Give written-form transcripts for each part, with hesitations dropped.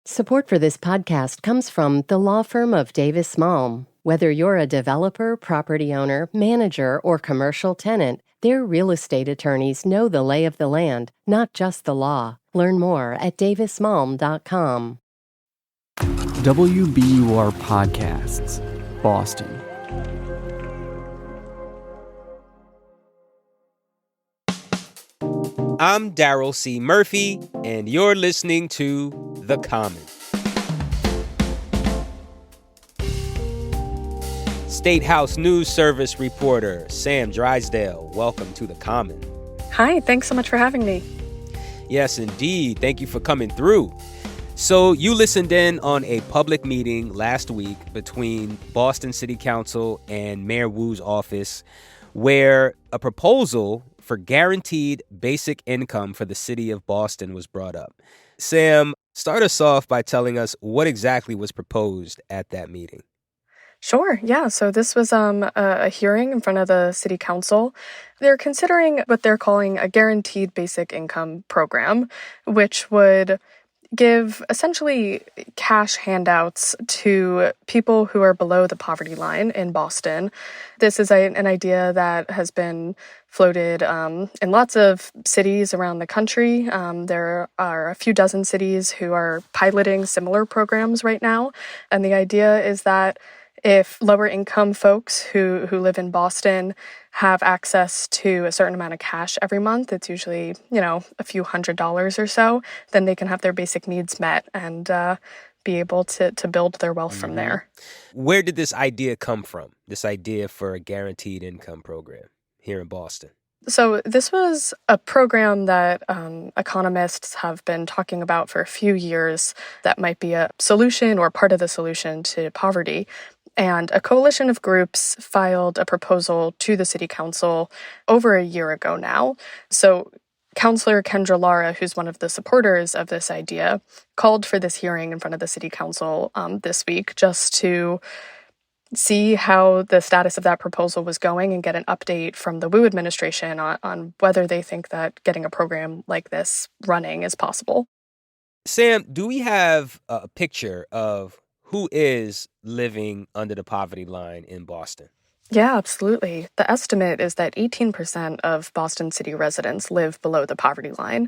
Support for this podcast comes from the law firm of Davis Malm. Whether you're a developer, property owner, manager, or commercial tenant, their real estate attorneys know the lay of the land, not just the law. Learn more at davismalm.com. WBUR Podcasts, Boston. I'm Daryl C. Murphy, and you're listening to The Common. State House News Service reporter Sam Drysdale, welcome to The Common. Hi, thanks so much for having me. Yes, indeed. Thank you for coming through. So you listened in on a public meeting last week between Boston City Council and Mayor Wu's office where a proposal for guaranteed basic income for the city of Boston was brought up. Sam, start us off by telling us what exactly was proposed at that meeting. Sure, yeah. So this was a hearing in front of the city council. They're considering what they're calling a guaranteed basic income program, which would give essentially cash handouts to people who are below the poverty line in Boston. This is an idea that has been floated in lots of cities around the country. There are a few dozen cities who are piloting similar programs right now. And the idea is that if lower income folks who live in Boston have access to a certain amount of cash every month, it's usually, a few $100s or so, then they can have their basic needs met and be able to build their wealth from there. Where did this idea come from, this idea for a guaranteed income program here in Boston? So this was a program that economists have been talking about for a few years that might be a solution or part of the solution to poverty. And a coalition of groups filed a proposal to the city council over a year ago now. So Councilor Kendra Lara, who's one of the supporters of this idea, called for this hearing in front of the city council this week just to see how the status of that proposal was going and get an update from the Wu administration on whether they think that getting a program like this running is possible. Sam, do we have a picture of who is living under the poverty line in Boston? Yeah, absolutely. The estimate is that 18% of Boston city residents live below the poverty line.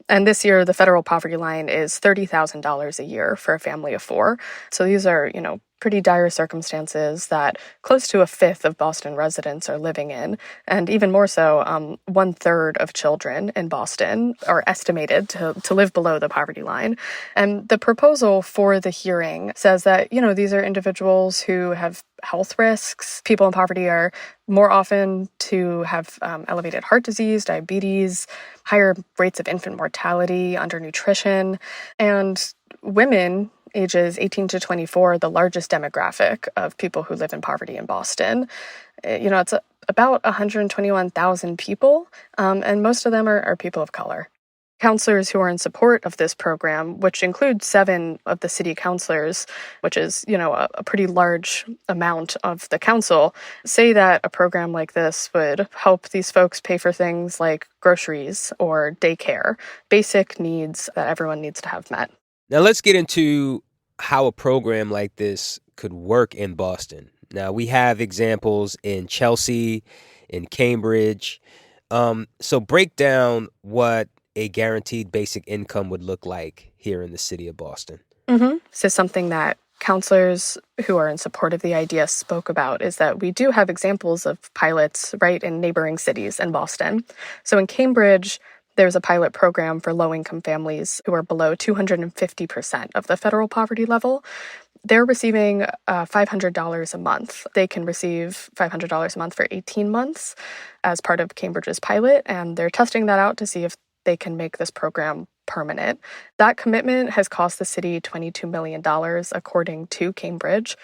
And this year, the federal poverty line is $30,000 a year for a family of four. So these are, pretty dire circumstances that close to a fifth of Boston residents are living in. And even more so, 1/3 of children in Boston are estimated to live below the poverty line. And the proposal for the hearing says that, these are individuals who have health risks. People in poverty are more often to have elevated heart disease, diabetes, higher rates of infant mortality, undernutrition, and women ages 18 to 24, the largest demographic of people who live in poverty in Boston. It's about 121,000 people, and most of them are people of color. Councilors who are in support of this program, which includes 7 of the city councilors, which is, a pretty large amount of the council, say that a program like this would help these folks pay for things like groceries or daycare, basic needs that everyone needs to have met. Now let's get into how a program like this could work in Boston. Now we have examples in Chelsea, in Cambridge. So break down what a guaranteed basic income would look like here in the city of Boston. So something that councilors who are in support of the idea spoke about is that we do have examples of pilots right in neighboring cities in Boston. So in Cambridge, there's a pilot program for low-income families who are below 250% of the federal poverty level. They're receiving $500 a month. They can receive $500 a month for 18 months as part of Cambridge's pilot, and they're testing that out to see if they can make this program permanent. That commitment has cost the city $22 million, according to Cambridge.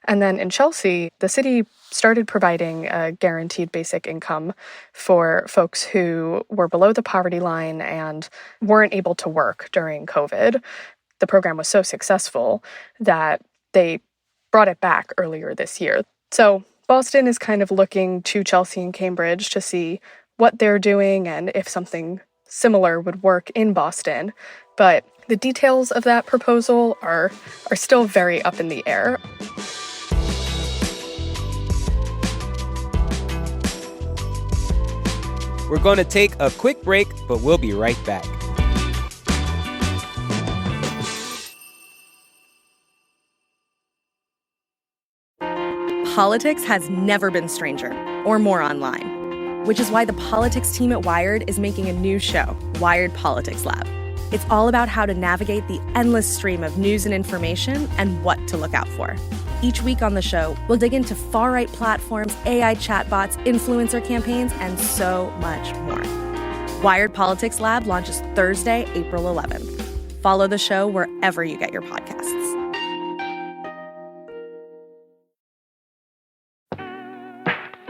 And then in Chelsea, the city started providing a guaranteed basic income for folks who were below the poverty line and weren't able to work during COVID. The program was so successful that they brought it back earlier this year. So Boston is kind of looking to Chelsea and Cambridge to see what they're doing and if something similar would work in Boston. But The details of that proposal are still very up in the air. We're going to take a quick break, but we'll be right back. Politics has never been stranger or more online, which is why the politics team at Wired is making a new show, Wired Politics Lab. It's all about how to navigate the endless stream of news and information and what to look out for. Each week on the show, we'll dig into far-right platforms, AI chatbots, influencer campaigns, and so much more. Wired Politics Lab launches Thursday, April 11th. Follow the show wherever you get your podcasts.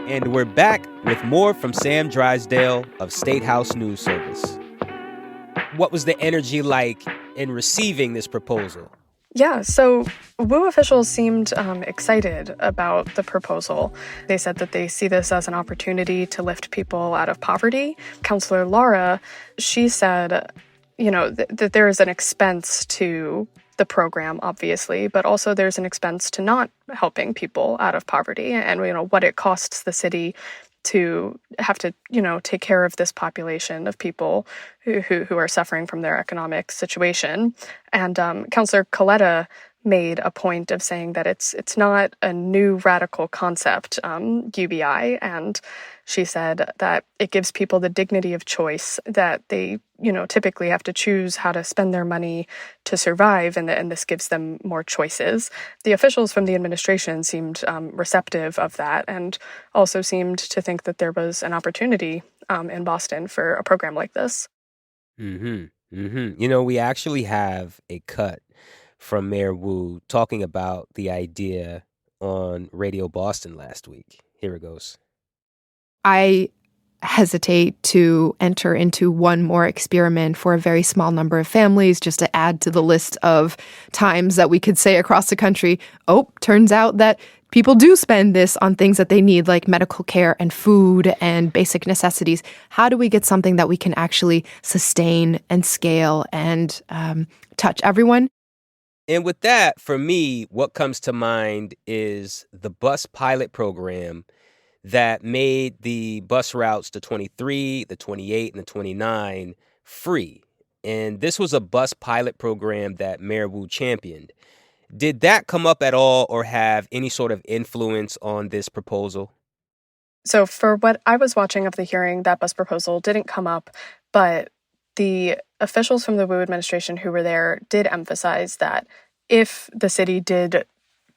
And we're back with more from Sam Drysdale of State House News Service. What was the energy like in receiving this proposal? Yeah, so WU officials seemed excited about the proposal. They said that they see this as an opportunity to lift people out of poverty. Councilor Laura, she said, that there is an expense to the program, obviously, but also there's an expense to not helping people out of poverty and, what it costs the city to have to, take care of this population of people who are suffering from their economic situation. And Councilor Coletta made a point of saying that it's not a new radical concept, UBI, and she said that it gives people the dignity of choice that they, typically have to choose how to spend their money to survive, and this gives them more choices. The officials from the administration seemed receptive of that and also seemed to think that there was an opportunity in Boston for a program like this. We actually have a cut from Mayor Wu talking about the idea on Radio Boston last week. Here it goes. I hesitate to enter into one more experiment for a very small number of families just to add to the list of times that we could say across the country, turns out that people do spend this on things that they need, like medical care and food and basic necessities. How do we get something that we can actually sustain and scale and touch everyone? And with that, for me, what comes to mind is the bus pilot program that made the bus routes, the 23, the 28, and the 29, free. And this was a bus pilot program that Mayor Wu championed. Did that come up at all or have any sort of influence on this proposal? So for what I was watching of the hearing, that bus proposal didn't come up, but the officials from the WU administration who were there did emphasize that if the city did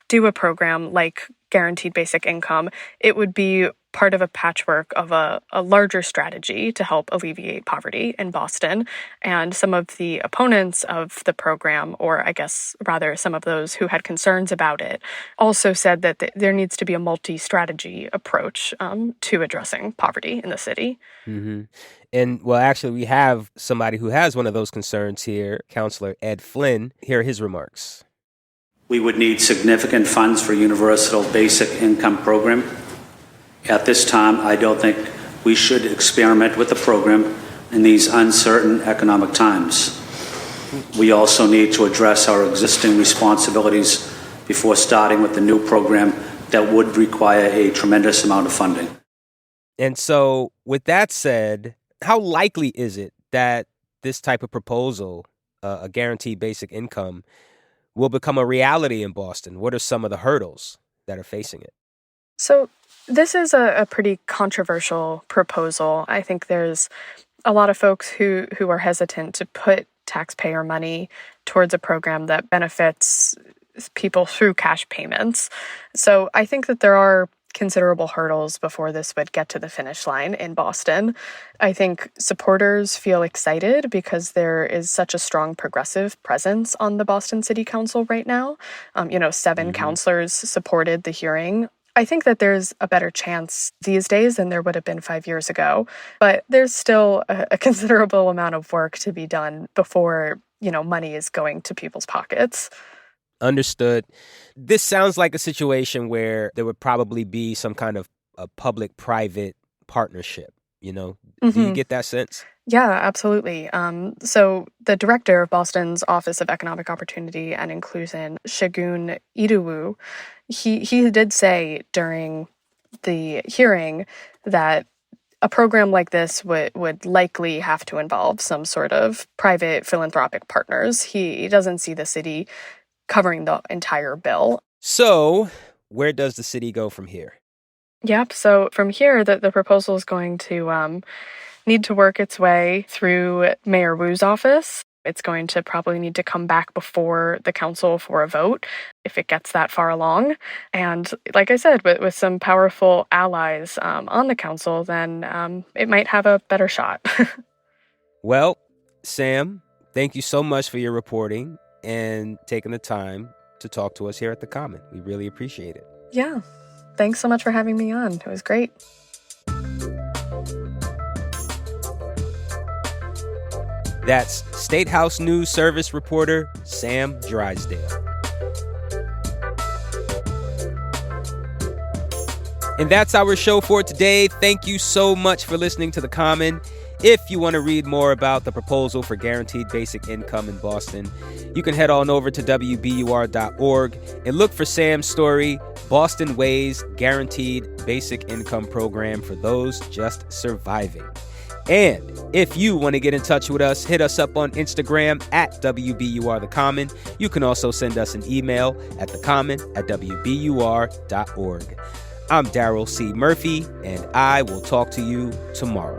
do a program like guaranteed basic income, it would be part of a patchwork of a larger strategy to help alleviate poverty in Boston. And some of the opponents of the program, or I guess rather some of those who had concerns about it, also said that there needs to be a multi-strategy approach to addressing poverty in the city. Mm-hmm. And well, actually, we have somebody who has one of those concerns here, Councilor Ed Flynn. Here are his remarks. We would need significant funds for a universal basic income program. At this time, I don't think we should experiment with the program in these uncertain economic times. We also need to address our existing responsibilities before starting with the new program that would require a tremendous amount of funding. And so, with that said, how likely is it that this type of proposal, a guaranteed basic income, will become a reality in Boston? What are some of the hurdles that are facing it? So this is a pretty controversial proposal. I think there's a lot of folks who are hesitant to put taxpayer money towards a program that benefits people through cash payments. So I think that there are considerable hurdles before this would get to the finish line in Boston. I think supporters feel excited because there is such a strong progressive presence on the Boston City Council right now. 7 councilors supported the hearing. I think that there's a better chance these days than there would have been 5 years ago, but there's still a considerable amount of work to be done before, money is going to people's pockets. Understood. This sounds like a situation where there would probably be some kind of a public-private partnership, Do you get that sense? Yeah, absolutely. So the director of Boston's Office of Economic Opportunity and Inclusion, Shagun Idowu, he did say during the hearing that a program like this would likely have to involve some sort of private philanthropic partners. He doesn't see the city covering the entire bill. So where does the city go from here? Yep. So from here, the proposal is going to need to work its way through Mayor Wu's office. It's going to probably need to come back before the council for a vote if it gets that far along. And like I said, with some powerful allies on the council, then it might have a better shot. Well, Sam, thank you so much for your reporting and taking the time to talk to us here at The Common. We really appreciate it. Yeah. Thanks so much for having me on. It was great. That's State House News Service reporter Sam Drysdale. And that's our show for today. Thank you so much for listening to The Common. If you want to read more about the proposal for guaranteed basic income in Boston, you can head on over to WBUR.org and look for Sam's story, Boston Way's Guaranteed Basic Income Program for Those Just Surviving. And if you want to get in touch with us, hit us up on Instagram at WBUR The Common. You can also send us an email at thecommon@WBUR.org. I'm Daryl C. Murphy, and I will talk to you tomorrow.